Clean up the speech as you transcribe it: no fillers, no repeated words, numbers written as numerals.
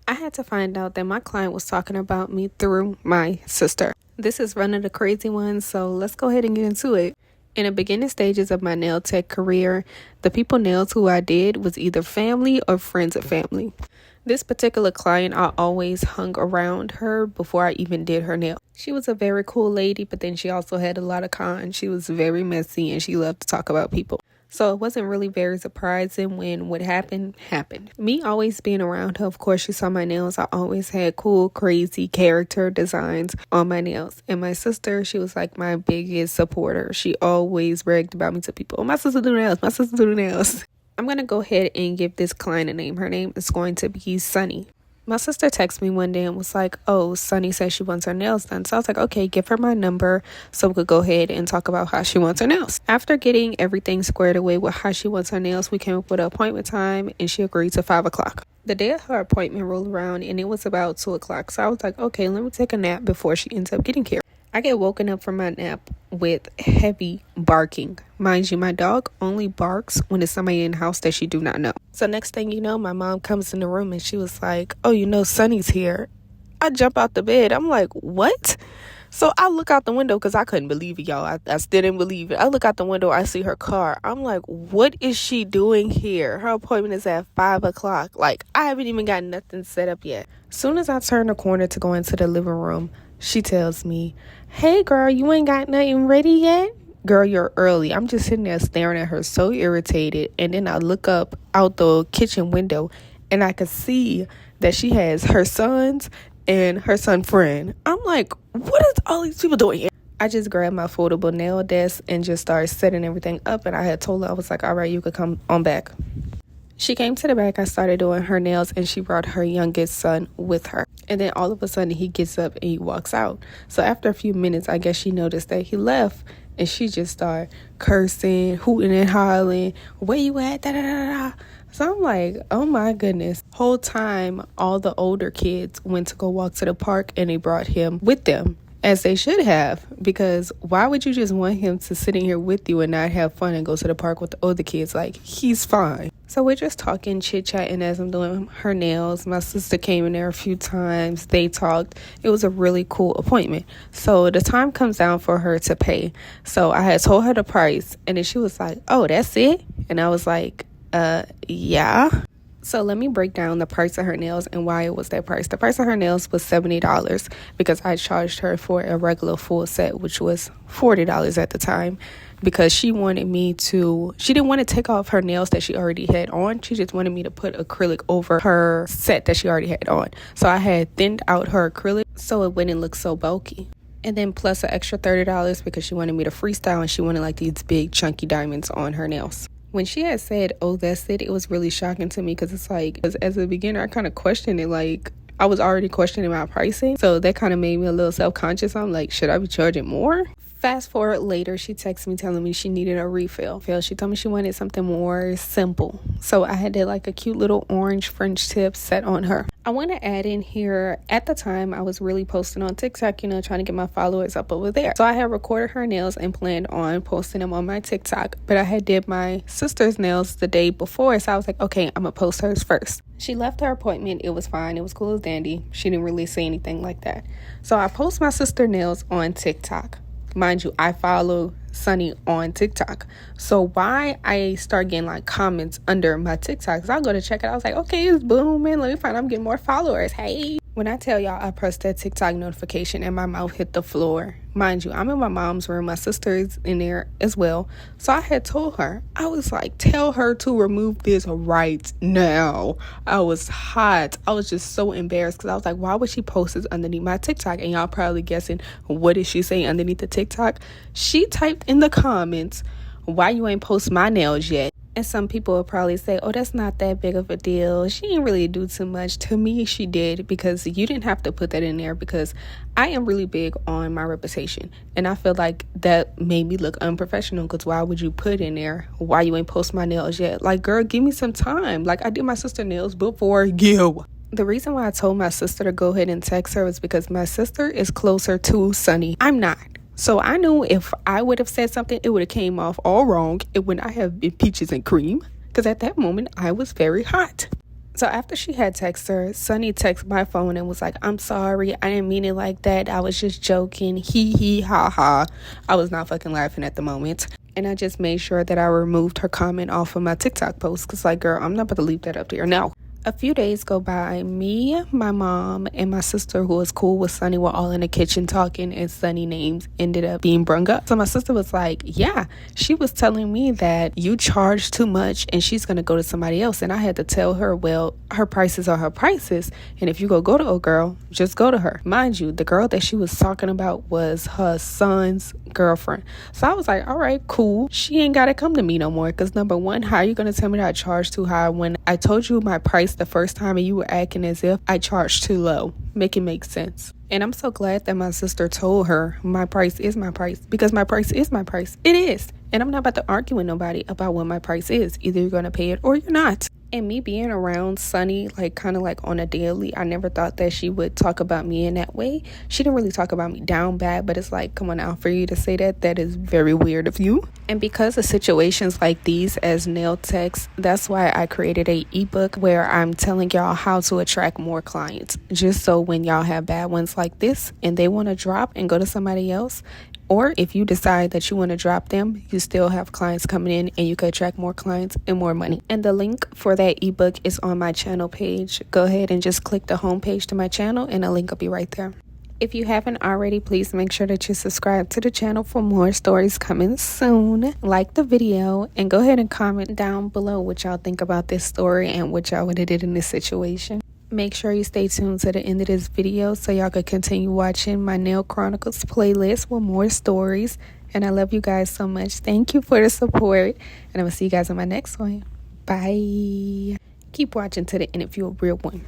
I had to find out that my client was talking about me through my sister. This is one of the crazy ones, so let's go ahead and get into it. In the beginning stages of my nail tech career, the people nails who I did was either family or friends of family. This particular client, I always hung around her before I even did her nail. She was a very cool lady, but then she also had a lot of cons. She was very messy and she loved to talk about people. So it wasn't really very surprising when what happened. Me always being around her, of course, she saw my nails. I always had cool, crazy character designs on my nails. And my sister, she was like my biggest supporter. She always bragged about me to people. Oh, my sister do nails. My sister do nails. I'm going to go ahead and give this client a name. Her name is going to be Sunny. My sister texted me one day and was like, oh, Sunny says she wants her nails done. So I was like, okay, give her my number so we could go ahead and talk about how she wants her nails. After getting everything squared away with how she wants her nails, we came up with an appointment time and she agreed to 5 o'clock. The day of her appointment rolled around and it was about 2 o'clock. So I was like, okay, let me take a nap before she ends up getting here. I get woken up from my nap with heavy barking. Mind you, my dog only barks when there's somebody in the house that she do not know. So next thing you know, my mom comes in the room and she was like, oh, you know, Sunny's here. I jump out the bed. I'm like, what? So I look out the window because I couldn't believe it, y'all. I still didn't believe it. I look out the window. I see her car. I'm like, what is she doing here? Her appointment is at 5 o'clock. Like, I haven't even got nothing set up yet. Soon as I turn the corner to go into the living room, she tells me, hey, girl, you ain't got nothing ready yet? Girl, you're early. I'm just sitting there staring at her so irritated. And then I look up out the kitchen window and I could see that she has her sons and her son friend. I'm like, what is all these people doing here? I just grabbed my foldable nail desk and just started setting everything up. And I had told her, I was like, all right, you could come on back. She came to the back. I started doing her nails and she brought her youngest son with her. And then all of a sudden he gets up and he walks out. So after a few minutes, I guess she noticed that he left and she just started cursing, hooting and hollering. Where you at? Da, da, da, da. So I'm like, oh my goodness. Whole time, all the older kids went to go walk to the park and they brought him with them. As they should have, because why would you just want him to sit in here with you and not have fun and go to the park with the older kids? Like, he's fine. So we're just talking, chit-chatting as I'm doing her nails. My sister came in there a few times. They talked. It was a really cool appointment. So the time comes down for her to pay. So I had told her the price and then she was like, oh, that's it? And I was like, yeah. So let me break down the price of her nails and why it was that price. The price of her nails was $70 because I charged her for a regular full set, which was $40 at the time, because she didn't want to take off her nails that she already had on. She just wanted me to put acrylic over her set that she already had on. So I had thinned out her acrylic so it wouldn't look so bulky. And then plus an extra $30 because she wanted me to freestyle and she wanted like these big chunky diamonds on her nails. When she had said, oh, that's it, it was really shocking to me because it's like, as a beginner, I kind of questioned it. Like, I was already questioning my pricing. So that kind of made me a little self-conscious. I'm like, should I be charging more? Fast forward later, she texted me telling me she needed a refill. She told me she wanted something more simple. So I had like a cute little orange French tip set on her. I want to add in here, at the time, I was really posting on TikTok, trying to get my followers up over there. So I had recorded her nails and planned on posting them on my TikTok. But I had did my sister's nails the day before. So I was like, okay, I'm going to post hers first. She left her appointment. It was fine. It was cool as dandy. She didn't really say anything like that. So I post my sister nails on TikTok. Mind you, I follow Sunny on TikTok. So why I start getting like comments under my TikToks, I'll go to check it out. I was like, okay, it's booming. Let me find out I'm getting more followers. Hey. When I tell y'all I pressed that TikTok notification and my mouth hit the floor. Mind you, I'm in my mom's room. My sister is in there as well. So I had told her, I was like, tell her to remove this right now. I was hot. I was just so embarrassed because I was like, why would she post this underneath my TikTok? And y'all probably guessing, what did she say underneath the TikTok? She typed in the comments, why you ain't post my nails yet? And some people will probably say, oh, that's not that big of a deal. She didn't really do too much. To me, she did, because you didn't have to put that in there, because I am really big on my reputation. And I feel like that made me look unprofessional, because why would you put in there, why you ain't post my nails yet? Like, girl, give me some time. Like, I did my sister nails before you. The reason why I told my sister to go ahead and text her was because my sister is closer to Sunny. I'm not. So I knew if I would have said something, it would have came off all wrong. It would not have been peaches and cream, because at that moment I was very hot. So after she had texted her, Sunny texted my phone and was like, I'm sorry, I didn't mean it like that. I was just joking. Hee hee ha ha. I was not fucking laughing at the moment. And I just made sure that I removed her comment off of my TikTok post. Because, like, girl, I'm not about to leave that up there. No. A few days go by. Me, my mom, and my sister, who was cool with Sunny, were all in the kitchen talking, and Sunny names ended up being brung up. So my sister was like, yeah, she was telling me that you charge too much and she's going to go to somebody else. And I had to tell her, well, her prices are her prices. And if you go to a girl, just go to her. Mind you, the girl that she was talking about was her son's girlfriend. So I was like, all right, cool. She ain't got to come to me no more. Because number one, how are you going to tell me that I charge too high when I told you my price the first time and you were acting as if I charged too low? Make it make sense. And I'm so glad that my sister told her my price is my price, because my price is my price. It is. And I'm not about to argue with nobody about what my price is. Either you're going to pay it or you're not. And me being around Sunny, like kind of like on a daily, I never thought that she would talk about me in that way. She didn't really talk about me down bad, but it's like, come on now, for you to say that, that is very weird of you. And because of situations like these as nail techs, that's why I created a ebook where I'm telling y'all how to attract more clients. Just so when y'all have bad ones like this and they want to drop and go to somebody else, or if you decide that you want to drop them, you still have clients coming in and you can attract more clients and more money. And the link for that ebook is on my channel page. Go ahead and just click the homepage to my channel and the link will be right there. If you haven't already, please make sure that you subscribe to the channel for more stories coming soon. Like the video and go ahead and comment down below what y'all think about this story and what y'all would have did in this situation. Make sure you stay tuned to the end of this video so y'all can continue watching my Nail Chronicles playlist with more stories. And I love you guys so much. Thank you for the support. And I will see you guys in my next one. Bye. Keep watching to the end if you're a real one.